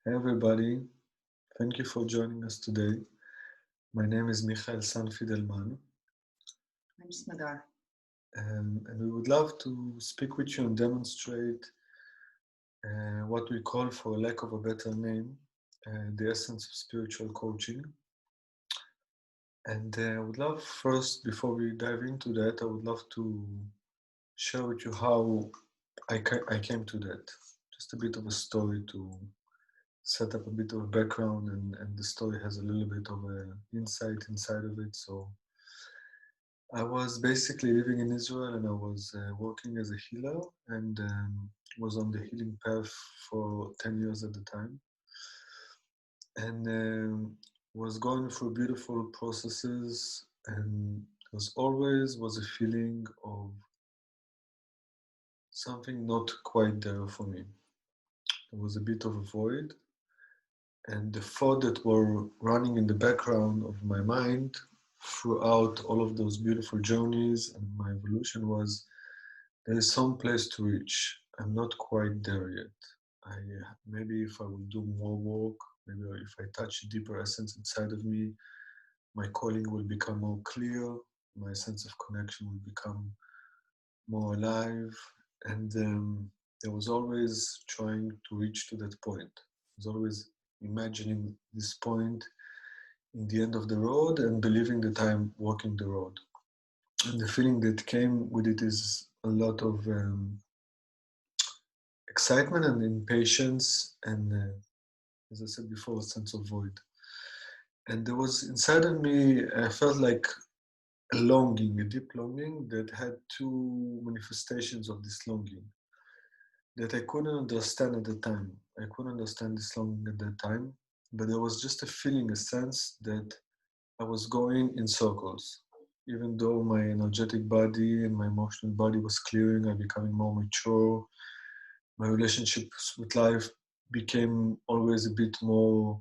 Hey everybody, thank you for joining us today. My name is Michael Sanfidelman, I'm Smadar. and we would love to speak with you and demonstrate what we call, for lack of a better name, the essence of spiritual coaching. And I would love first, before we dive into that, I would love to share with you how I came to that. Just a bit of a story to set up a bit of a background, and the story has a little bit of a insight inside of it. So I was basically living in Israel, and I was working as a healer, and was on the healing path for 10 years at the time, and was going through beautiful processes, and was always was a feeling of something not quite there for me. There was a bit of a void, and the thought that were running in the background of my mind throughout all of those beautiful journeys and my evolution was, there is some place to reach. I'm not quite there yet. I maybe if I will do more work, maybe if I touch a deeper essence inside of me, my calling will become more clear. My sense of connection will become more alive, and I was always trying to reach to that point. I was always imagining this point in the end of the road and believing that I'm walking the road. And the feeling that came with it is a lot of excitement and impatience, and as I said before, a sense of void. And there was inside of me, I felt like a longing, a deep longing that had two manifestations of this longing that I couldn't understand at the time. I couldn't understand this longing at that time, but there was just a feeling, a sense that I was going in circles. Even though my energetic body and my emotional body was clearing, I becoming more mature, my relationships with life became always a bit more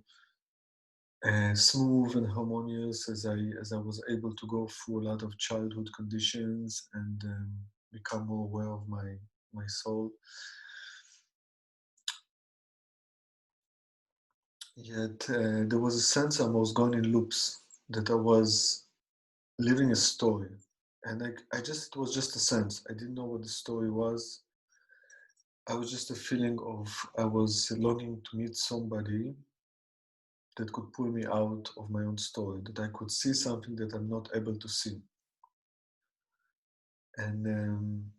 smooth and harmonious as I was able to go through a lot of childhood conditions and become more aware of my soul. Yet there was a sense I was going in loops, that I was living a story, and I just it was just a sense. I didn't know what the story was. I was just a feeling of I was longing to meet somebody that could pull me out of my own story, that I could see something that I'm not able to see. And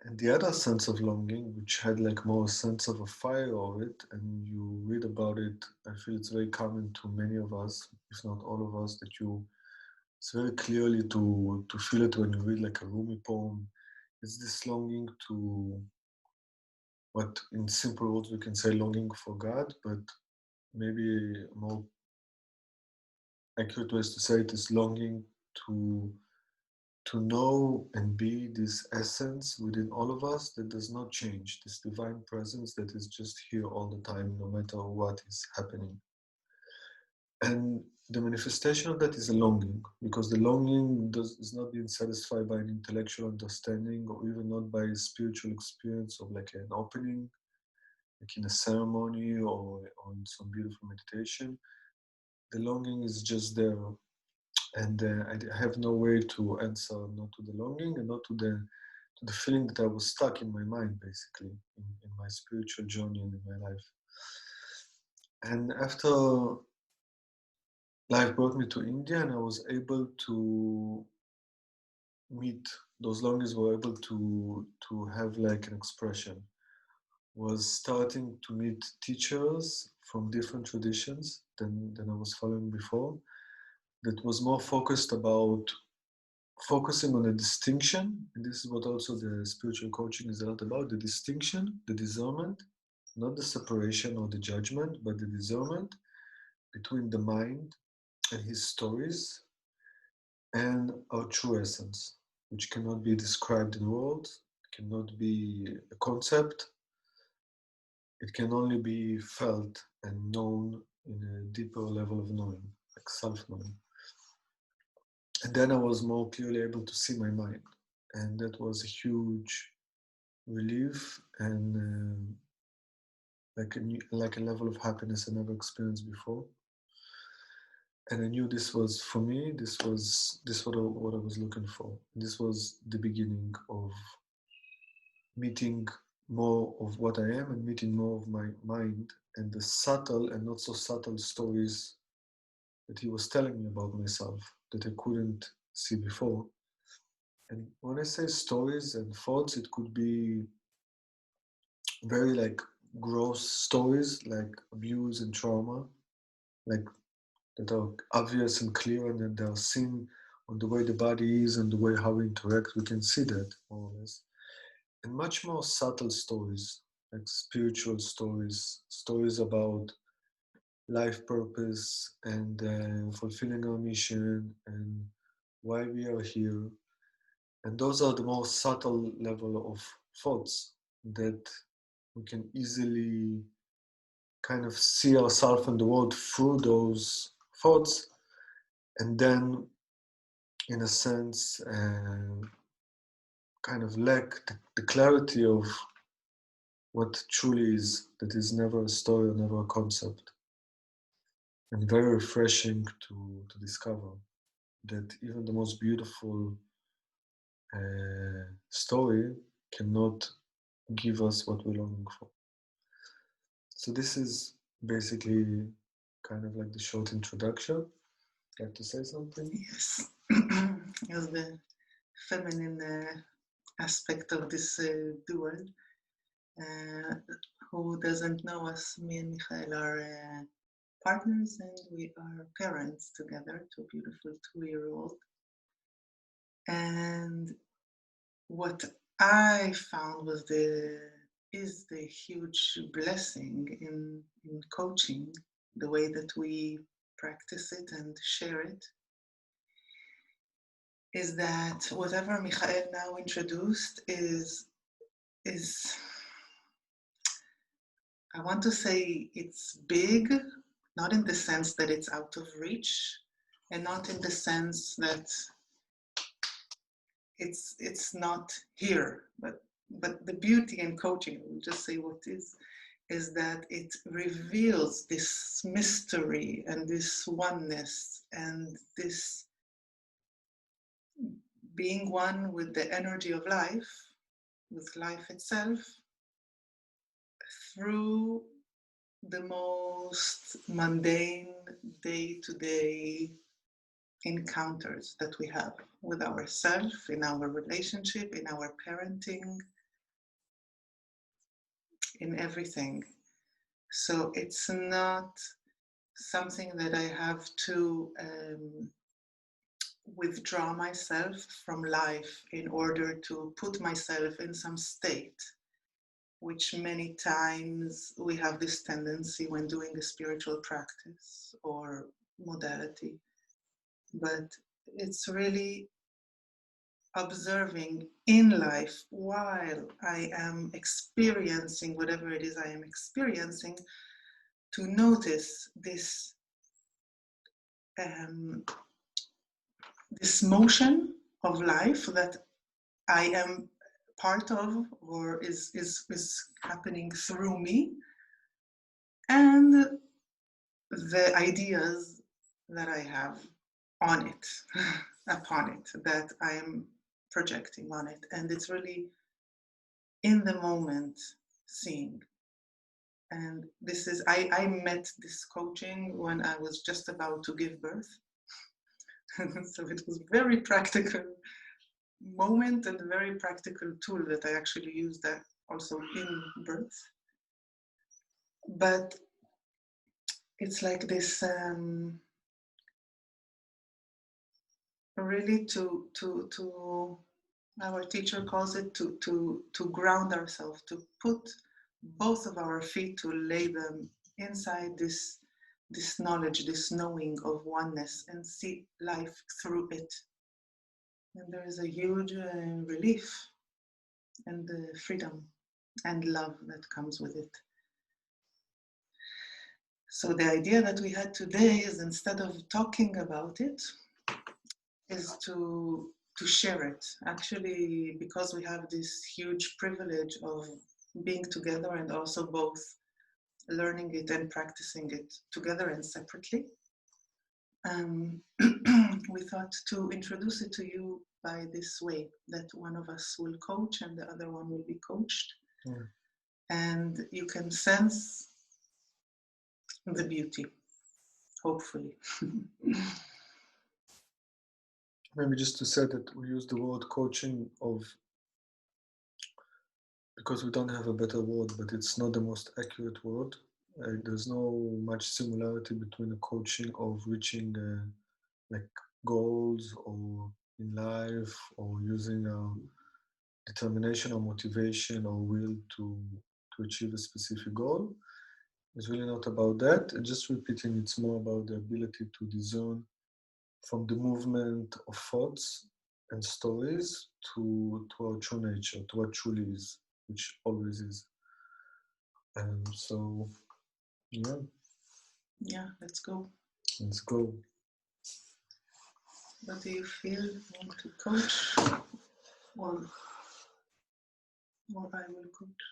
and the other sense of longing, which had like more sense of a fire of it, and you read about it, I feel it's very common to many of us, if not all of us, that you it's very clearly to feel it when you read like a Rumi poem. It's this longing to what in simple words we can say longing for God, but maybe a more accurate ways to say it is longing to to know and be this essence within all of us that does not change, this divine presence that is just here all the time, no matter what is happening. And the manifestation of that is a longing, because the longing is not being satisfied by an intellectual understanding or even not by a spiritual experience of like an opening, like in a ceremony or in some beautiful meditation. The longing is just there, and I have no way to answer not to the longing and not to the feeling that I was stuck in my mind, basically, in my spiritual journey and in my life. And after life brought me to India, and I was able to meet those longings, were able to have like an expression. Was starting to meet teachers from different traditions than I was following before. That was more focused about focusing on a distinction, and this is what also the spiritual coaching is a lot about: the distinction, the discernment, not the separation or the judgment, but the discernment between the mind and his stories and our true essence, which cannot be described in words, cannot be a concept, it can only be felt and known in a deeper level of knowing, like self-knowing. And then I was more clearly able to see my mind, and that was a huge relief and like a level of happiness I never experienced before. And I knew this was for me. This what I was looking for. This was the beginning of meeting more of what I am and meeting more of my mind and the subtle and not so subtle stories that he was telling me about myself that I couldn't see before. And when I say stories and thoughts, it could be very like gross stories like abuse and trauma, like that are obvious and clear and that they are seen on the way the body is and the way how we interact. We can see that more or less. And much more subtle stories, like spiritual stories, stories about life purpose and fulfilling our mission and why we are here. And those are the most subtle level of thoughts that we can easily kind of see ourselves in the world through those thoughts, and then, in a sense, kind of lack the clarity of what truly is, that is never a story or never a concept. And very refreshing to discover that even the most beautiful story cannot give us what we're longing for. So this is basically kind of like the short introduction. You have to say something? Yes. As the feminine aspect of this duel. Who doesn't know us, me and Michael are partners and we are parents together to a beautiful 2-year-old. And what I found is the huge blessing in coaching, the way that we practice it and share it, is that whatever Michael now introduced is I want to say it's big, not in the sense that it's out of reach, and not in the sense that it's not here. But the beauty in coaching, we'll just say what is that it reveals this mystery and this oneness and this being one with the energy of life, with life itself, through the most mundane day-to-day encounters that we have with ourselves, in our relationship, in our parenting, in everything. So it's not something that I have to withdraw myself from life in order to put myself in some state, which many times we have this tendency when doing a spiritual practice or modality. But it's really observing in life while I am experiencing whatever it is I am experiencing, to notice this this motion of life that I am part of, or is happening through me, and the ideas that I have on it, upon it, that I am projecting on it. And it's really in the moment seeing. And this is, I met this coaching when I was just about to give birth. So it was very practical moment and a very practical tool that I actually used that also in birth. But it's like this really to our teacher calls it to ground ourselves, to put both of our feet, to lay them inside this knowledge, this knowing of oneness, and see life through it. And there is a huge relief and freedom and love that comes with it. So the idea that we had today is, instead of talking about it, is to share it. Actually, because we have this huge privilege of being together and also both learning it and practicing it together and separately. We thought to introduce it to you by this way, that one of us will coach and the other one will be coached. Mm. And you can sense the beauty, hopefully. Maybe just to say that we use the word coaching because we don't have a better word, but it's not the most accurate word. There's no much similarity between a coaching of reaching like goals or in life, or using our determination or motivation or will to achieve a specific goal. It's really not about that. Just repeating, it's more about the ability to discern from the movement of thoughts and stories to our true nature, to what truly is, which always is. And so, yeah, Yeah, let's go. let's go. What do you feel? Want to coach, or I will coach?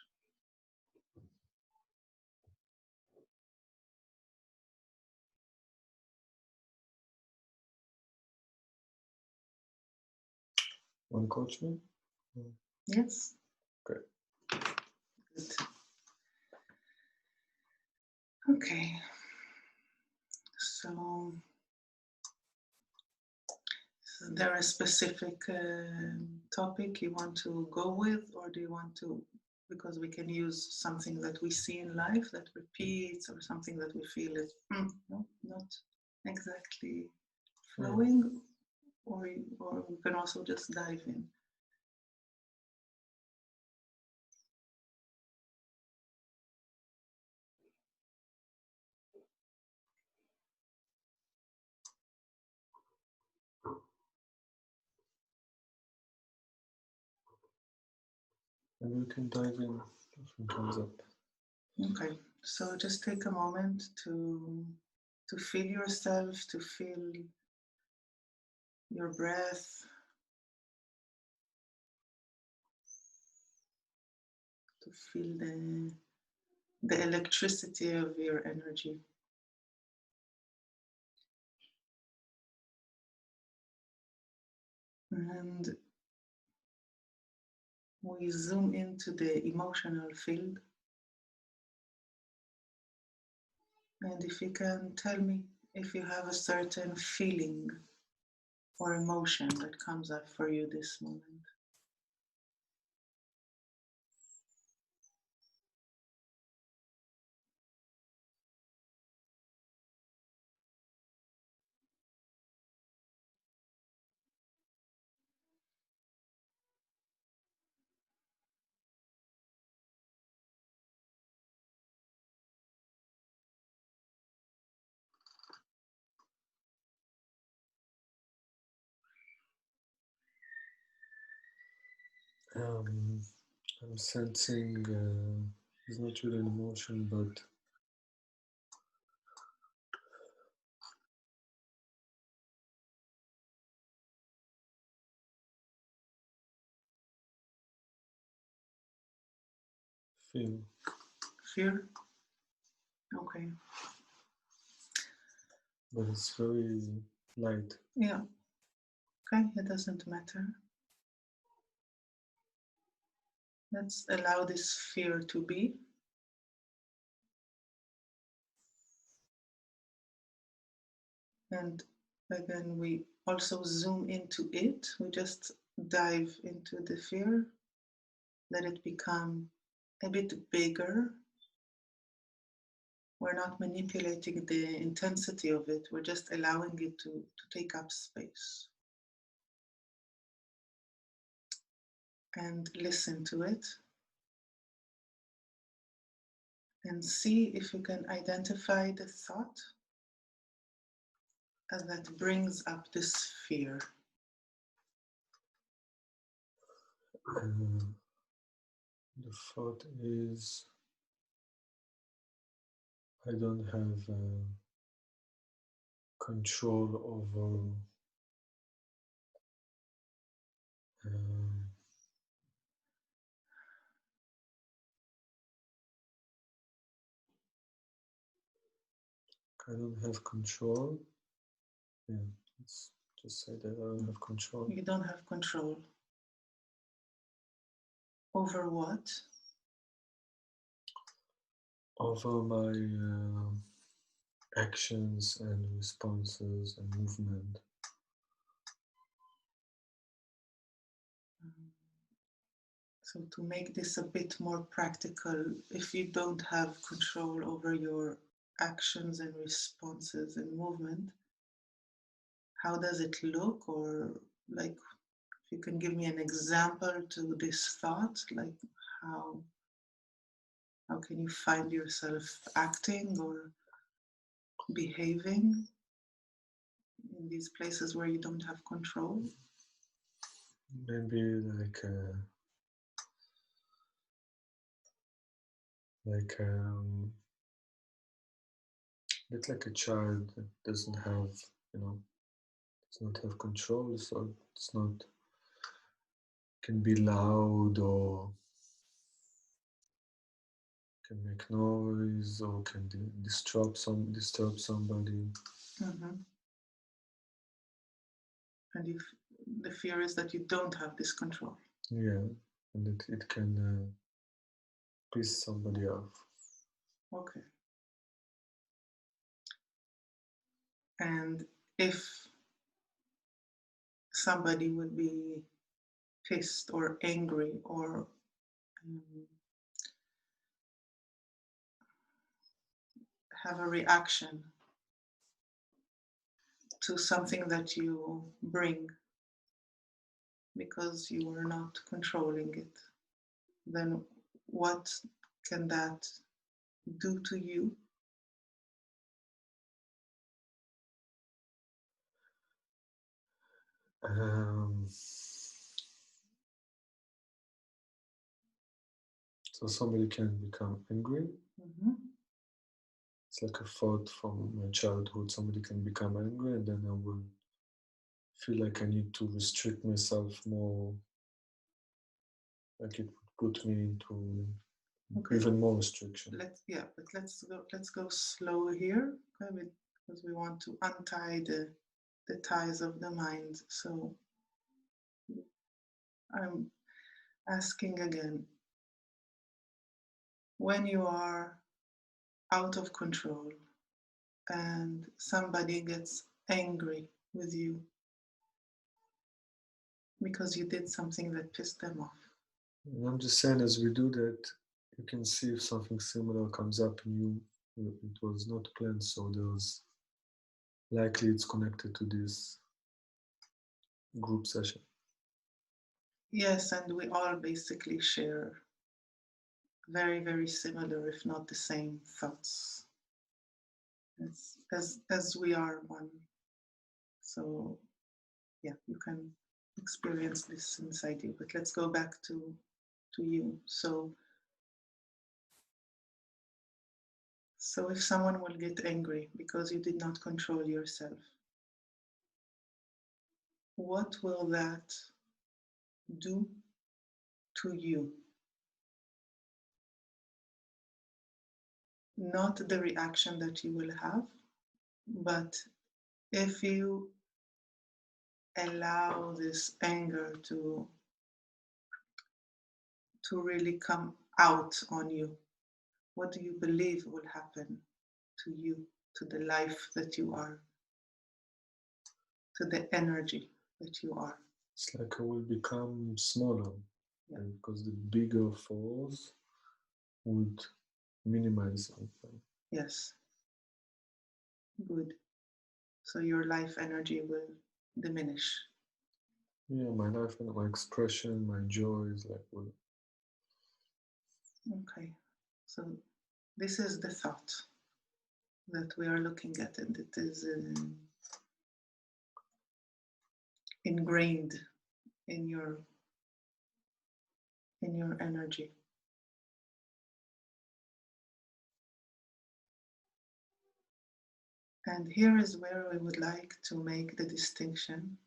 Want to coach me? Yes. Okay. Good. Okay. So, is there a specific topic you want to go with, or do you want to? Because we can use something that we see in life that repeats, or something that we feel is no, not exactly flowing, or we can also just dive in. And we can dive in if it comes up. Okay, so just take a moment to feel yourself, to feel your breath, to feel the electricity of your energy. And we zoom into the emotional field. And if you can tell me if you have a certain feeling or emotion that comes up for you this moment. I'm sensing it's not really an emotion, but feel. Fear? Okay. But it's very light. Yeah. Okay, it doesn't matter. Let's allow this fear to be. And again, we also zoom into it. We just dive into the fear, let it become a bit bigger. We're not manipulating the intensity of it, we're just allowing it to take up space. And listen to it. And see if you can identify the thought that brings up this fear. The thought is, I don't have control over I don't have control. Yeah, let's just say that I don't have control. You don't have control. Over what? Over my actions and responses and movement. So to make this a bit more practical, if you don't have control over your actions and responses and movement, how does it look? Or like, if you can give me an example to this thought, like how can you find yourself acting or behaving in these places where you don't have control? Maybe it's like a child that doesn't have, does not have control, so it's not can be loud or can make noise or can disturb somebody. Mm-hmm. And if the fear is that you don't have this control. Yeah, and it can piss somebody off. Okay. And if somebody would be pissed or angry or have a reaction to something that you bring because you are not controlling it, then what can that do to you? So somebody can become angry. Mm-hmm. It's like a thought from my childhood. Somebody can become angry, and then I will feel like I need to restrict myself more. Like it would put me into even more restriction. Let's go slow here, okay, because we want to untie the ties of the mind. So I'm asking again, when you are out of control and somebody gets angry with you because you did something that pissed them off. And I'm just saying, as we do that, you can see if something similar comes up in you. It was not planned, so there's likely it's connected to this group session. Yes, and we all basically share very, very similar, if not the same, thoughts as we are one. So yeah, you can experience this inside you. But let's go back to you. So if someone will get angry because you did not control yourself, what will that do to you? Not the reaction that you will have, but if you allow this anger to really come out on you, what do you believe will happen to you, to the life that you are, to the energy that you are? It's like I will become smaller, because the bigger force would minimize something. Yes. Good. So your life energy will diminish. Yeah, my life and my expression, my joy is like will. Okay. So this is the thought that we are looking at, and it is ingrained in your energy. And here is where we would like to make the distinction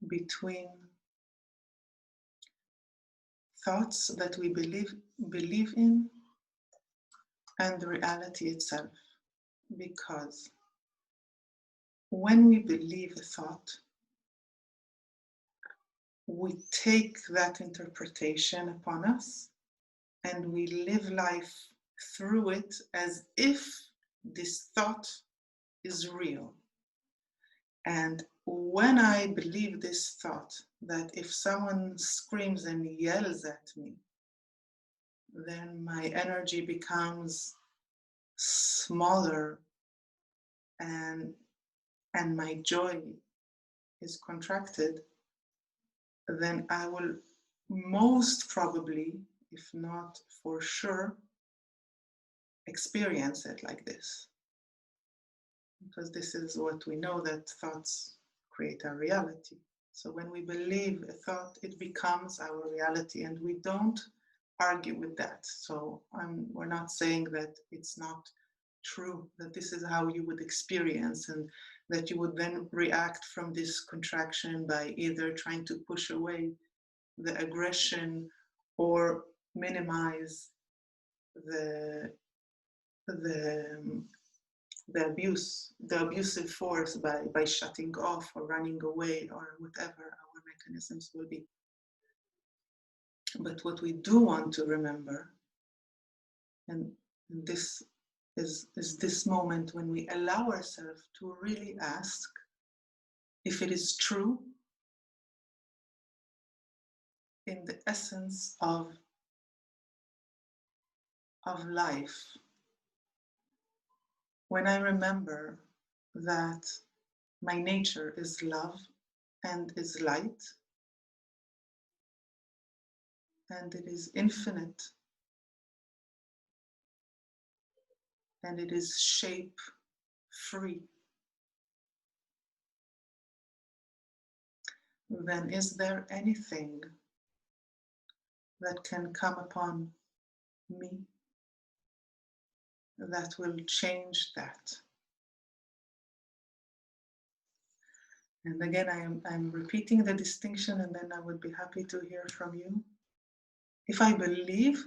between thoughts that we believe in and reality itself. Because when we believe a thought, we take that interpretation upon us and we live life through it as if this thought is real. And when I believe this thought, that if someone screams and yells at me, then my energy becomes smaller and my joy is contracted, then I will most probably, if not for sure, experience it like this. Because this is what we know, that thoughts create our reality. So when we believe a thought, it becomes our reality, and we don't argue with that. So we're not saying that it's not true, that this is how you would experience, and that you would then react from this contraction by either trying to push away the aggression or minimize the abusive force by shutting off or running away or whatever our mechanisms will be. But what we do want to remember, and this is this moment when we allow ourselves to really ask if it is true in the essence of life. When I remember that my nature is love and is light, and it is infinite, and it is shape free, then is there anything that can come upon me that will change that? And again, I'm repeating the distinction, and then I would be happy to hear from you. If I believe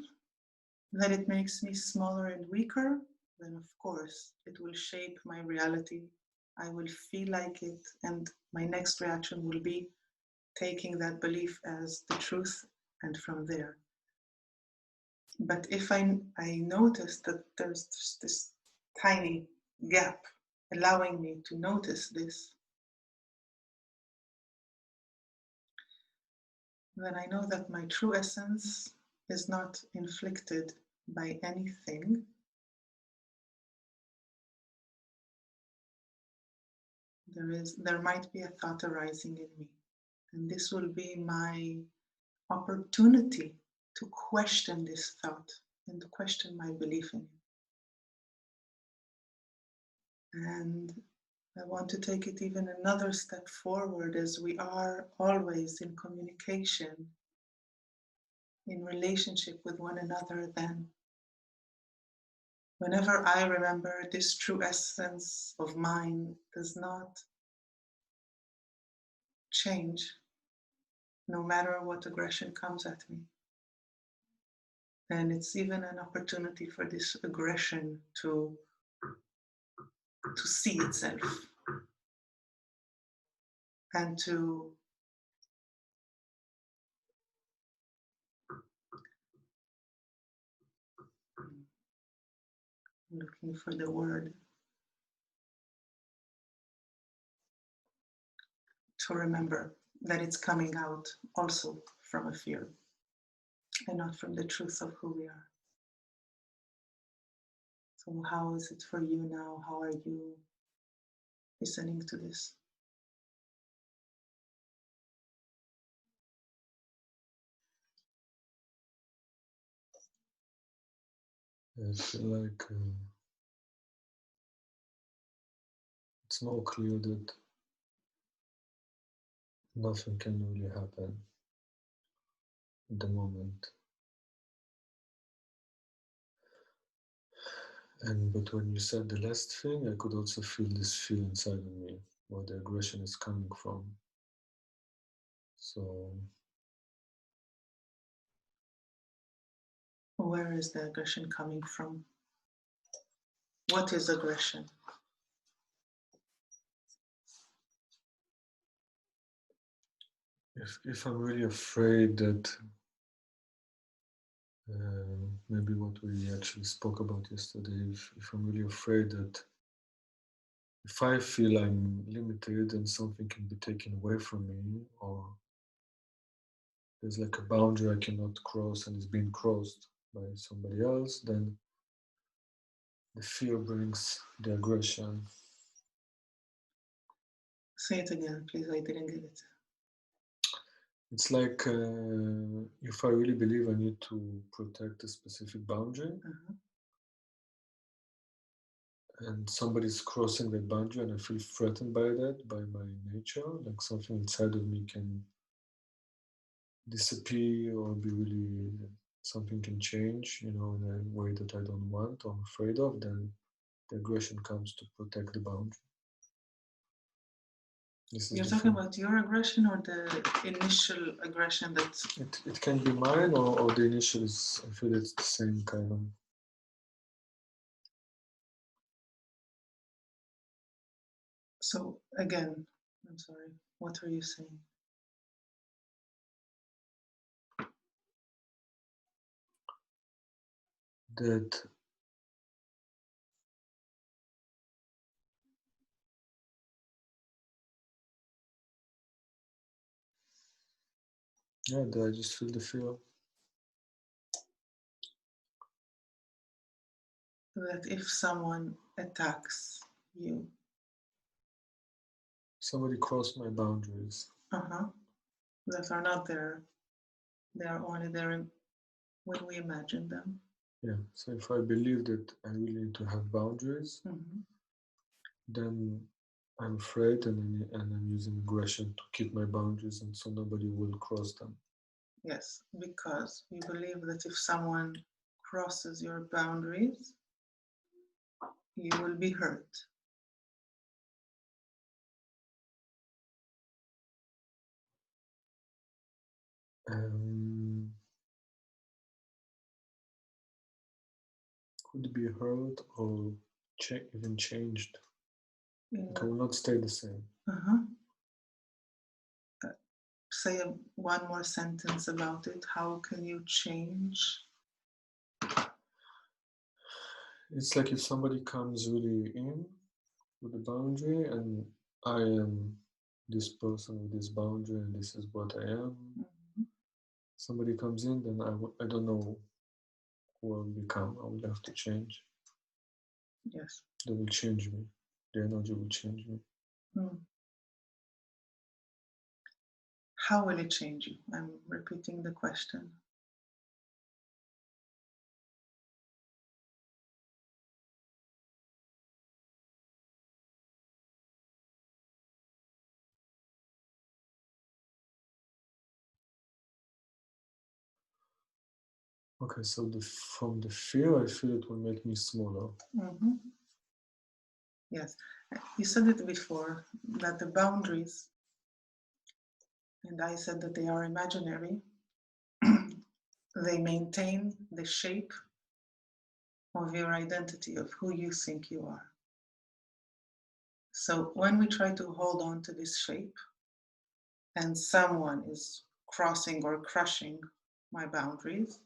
that it makes me smaller and weaker, then of course it will shape my reality. I will feel like it, and my next reaction will be taking that belief as the truth, and from there. But if I notice that there's this tiny gap allowing me to notice this, then I know that my true essence is not inflicted by anything. There might be a thought arising in me, and this will be my opportunity to question this thought and to question my belief in it. And I want to take it even another step forward, as we are always in communication, in relationship with one another. Then whenever I remember this true essence of mine does not change, no matter what aggression comes at me, then it's even an opportunity for this aggression to see itself and to looking for the word, to remember that it's coming out also from a fear and not from the truth of who we are. So how is it for you now? How are you listening to this? I feel like it's more clear that nothing can really happen at the moment. But when you said the last thing, I could also feel this fear inside of me, where the aggression is coming from. So where is the aggression coming from? What is aggression? If I'm really afraid that maybe what we actually spoke about yesterday, if I'm really afraid that if I feel I'm limited and something can be taken away from me, or there's like a boundary I cannot cross and is being crossed by somebody else, then the fear brings the aggression. Say it again, please. I didn't get it. It's like if I really believe I need to protect a specific boundary, and somebody's crossing that boundary and I feel threatened by that, by my nature, like something inside of me can disappear or be really, something can change, in a way that I don't want or I'm afraid of, then the aggression comes to protect the boundary. You're talking about your aggression or the initial aggression that... It can be mine or the initial is, I feel it's the same kind of. So again, I'm sorry, what are you saying? That I just feel the fear. That if someone attacks you, somebody crossed my boundaries. That are not there. They are only there when we imagine them. Yeah, so if I believe that I really need to have boundaries, then I'm afraid and I'm using aggression to keep my boundaries and so nobody will cross them. Yes, because you believe that if someone crosses your boundaries, you will be hurt. Could be hurt or even changed. It will not stay the same. Say one more sentence about it. How can you change? It's like if somebody comes really in with the boundary and I am this person with this boundary and this is what I am. Somebody comes in, then I don't know who I'll become. I will have to change. Yes. They will change me. The energy will change me. How will it change you? I'm repeating the question. Okay, so from the fear, I feel it will make me smaller. Yes, you said it before, that the boundaries, and I said that they are imaginary, they maintain the shape of your identity, of who you think you are. So when we try to hold on to this shape and someone is crossing or crushing my boundaries,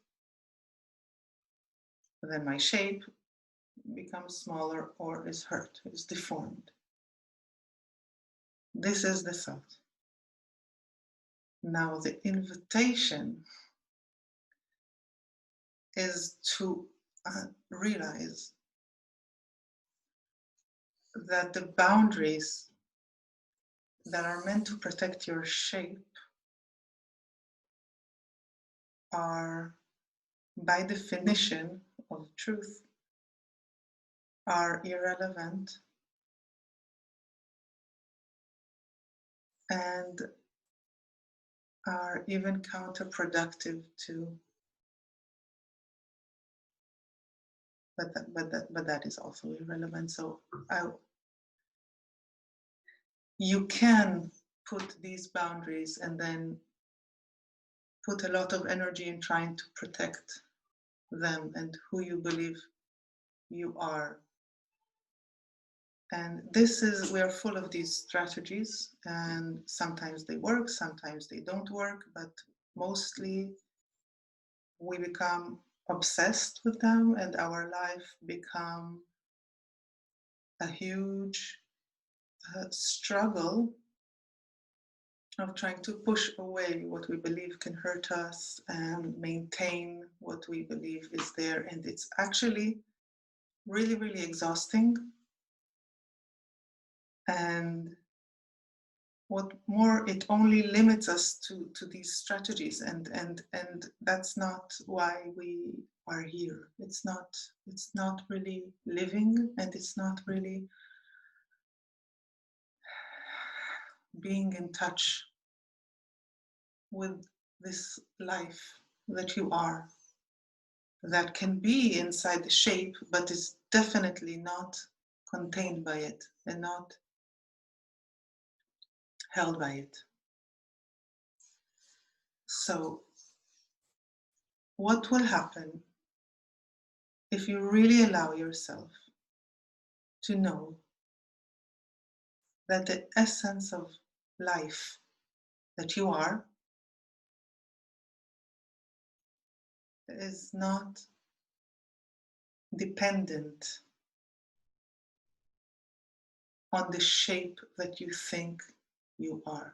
then my shape becomes smaller or is hurt, is deformed. This is the thought. Now the invitation is to realize that the boundaries that are meant to protect your shape are, by definition of truth, are irrelevant and are even counterproductive to, but that is also irrelevant. So you can put these boundaries and then put a lot of energy in trying to protect them and who you believe you are And we are full of these strategies, and sometimes they work, sometimes they don't work, but mostly we become obsessed with them, and our life become a huge struggle of trying to push away what we believe can hurt us and maintain what we believe is there. And it's actually really, really exhausting. And what more, it only limits us to these strategies, and that's not why we are here. It's not really living, and it's not really being in touch with this life that you are, that can be inside the shape, but is definitely not contained by it and not held by it. So what will happen if you really allow yourself to know that the essence of life that you are is not dependent on the shape that you think you are?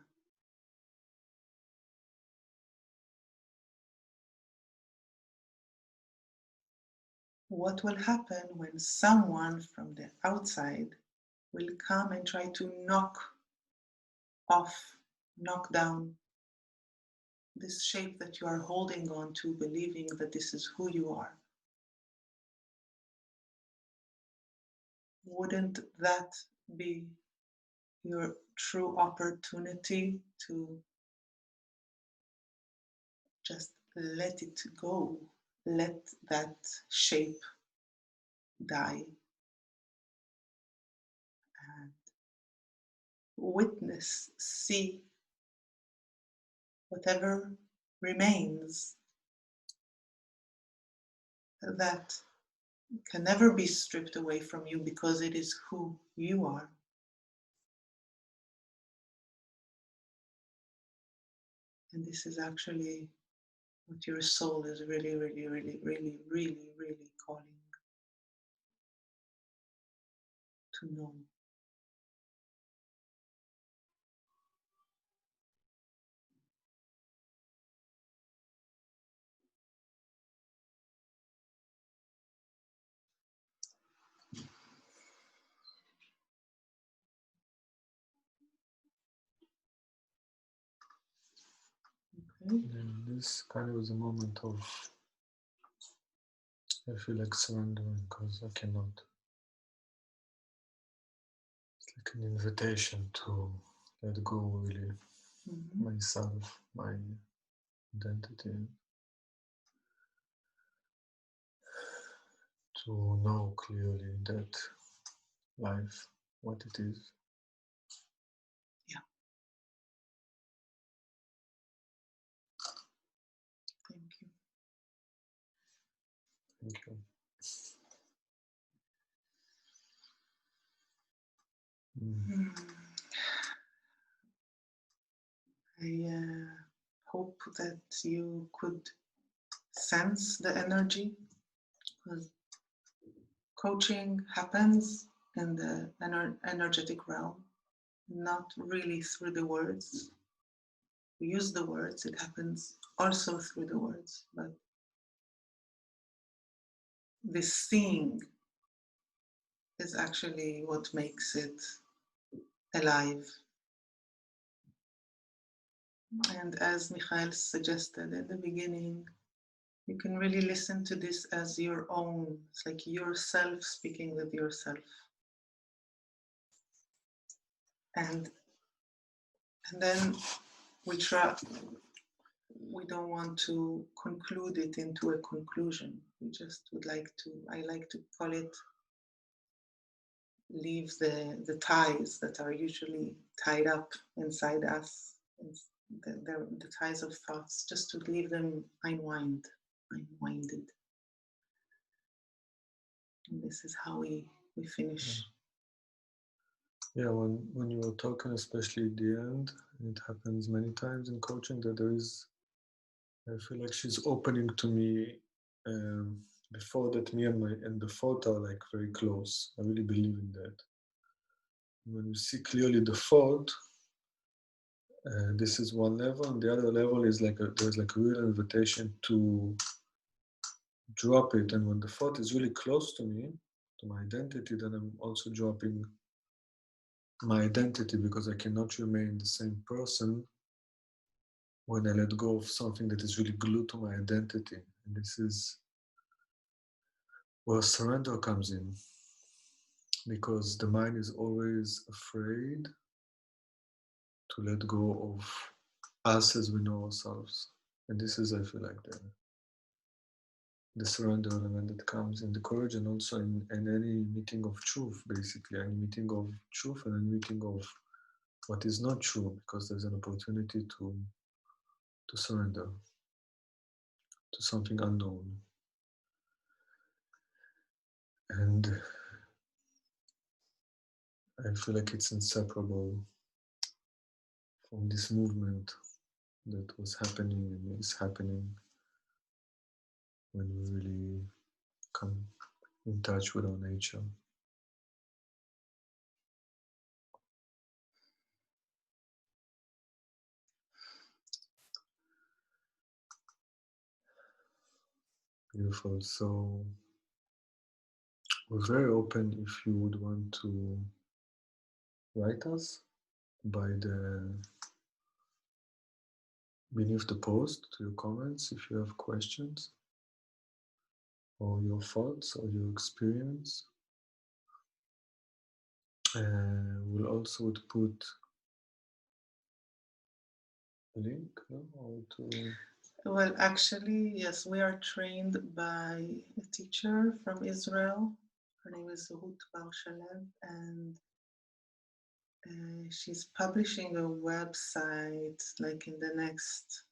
What will happen when someone from the outside will come and try to knock down this shape that you are holding on to, believing that this is who you are? Wouldn't that be your true opportunity to just let it go, let that shape die, and witness, see whatever remains that can never be stripped away from you because it is who you are? And this is actually what your soul is really, really, really, really, really, really calling to know. Okay? And this kind of is a moment of, I feel like surrendering because I cannot. It's like an invitation to let go really myself, my identity, to know clearly that life, what it is. Yeah. Thank you. Thank you. I hope that you could sense the energy, because coaching happens in the energetic realm, not really through the words. We use the words, it happens also through the words, but this seeing is actually what makes it alive. And as Michael suggested at the beginning, you can really listen to this as your own. It's like yourself speaking with yourself. And then we don't want to conclude it into a conclusion. We just would like to, I like to call it, leave the ties that are usually tied up inside us, the ties of thoughts, just to leave them unwinded. And this is how we finish Yeah, when you were talking, especially at the end, it happens many times in coaching that there is, I feel like she's opening to me before that me and my and the thought are like very close. I really believe in that. When you see clearly the thought, this is one level, and the other level is like there's like a real invitation to drop it. And when the thought is really close to me, to my identity, then I'm also dropping my identity because I cannot remain the same person when I let go of something that is really glued to my identity. And this is where surrender comes in because the mind is always afraid to let go of us as we know ourselves. And this is, I feel like, the surrender element that comes in the courage and also in any meeting of truth, basically, any meeting of truth and any meeting of what is not true, because there's an opportunity to surrender to something unknown. And I feel like it's inseparable from this movement that was happening and is happening when we really come in touch with our nature. Beautiful. So we're very open if you would want to write us by the beneath the post to your comments if you have questions or your thoughts or your experience. We'll also would put a link or to. Well, actually, yes, we are trained by a teacher from Israel. Her name is Ruth Bar Shalev, and she's publishing a website like in the next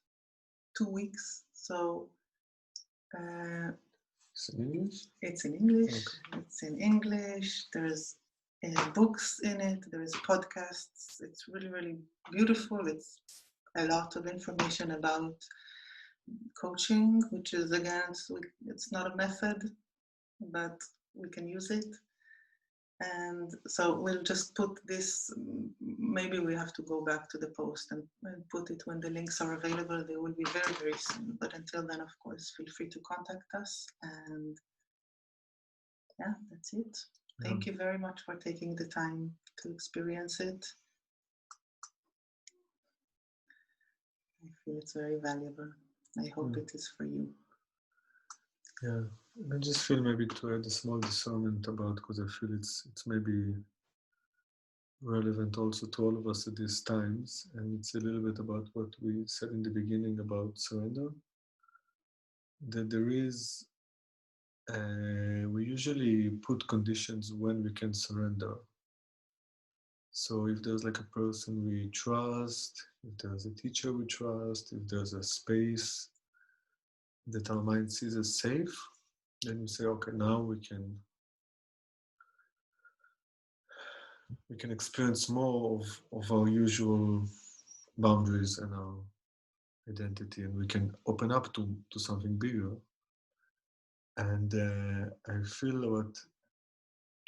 2 weeks. So It's in English? It's in English. Okay. It's in English. There's books in it. There's podcasts. It's really, really beautiful. It's a lot of information about coaching, which is again, it's not a method, but we can use it. And so we'll just put this, maybe we have to go back to the post and put it when the links are available. They will be very, very soon. But until then, of course, feel free to contact us. And yeah, that's it. Thank you very much for taking the time to experience it. I feel it's very valuable. I hope it is for you. Yeah, I just feel maybe to add a small discernment about, because I feel it's maybe relevant also to all of us at these times, and it's a little bit about what we said in the beginning about surrender. That there is, we usually put conditions when we can surrender. So if there's like a person we trust, if there's a teacher we trust, if there's a space that our mind sees as safe, then we say, okay, now we can experience more of our usual boundaries and our identity, and we can open up to something bigger. And I feel what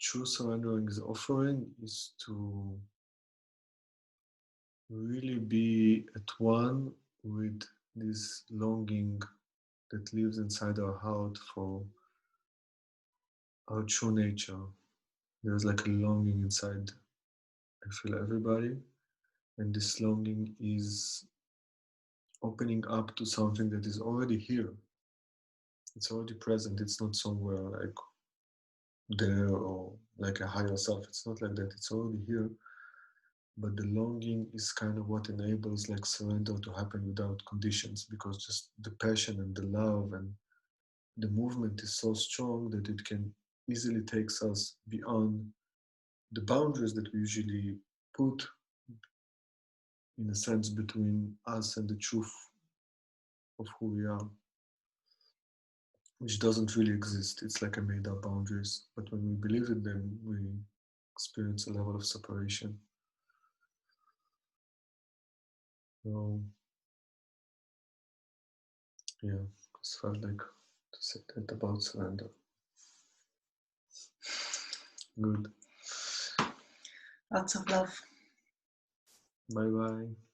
true surrendering is offering is to really be at one with this longing that lives inside our heart for our true nature. There's like a longing inside, I feel, everybody, and this longing is opening up to something that is already here. It's already present. It's not somewhere like there or like a higher self. It's not like that. It's already here. But the longing is kind of what enables like surrender to happen without conditions, because just the passion and the love and the movement is so strong that it can easily takes us beyond the boundaries that we usually put in a sense between us and the truth of who we are, which doesn't really exist. It's like a made up boundaries. But when we believe in them, experience a level of separation. So, yeah, just felt like to say that about surrender. Good. Lots of love. Bye bye.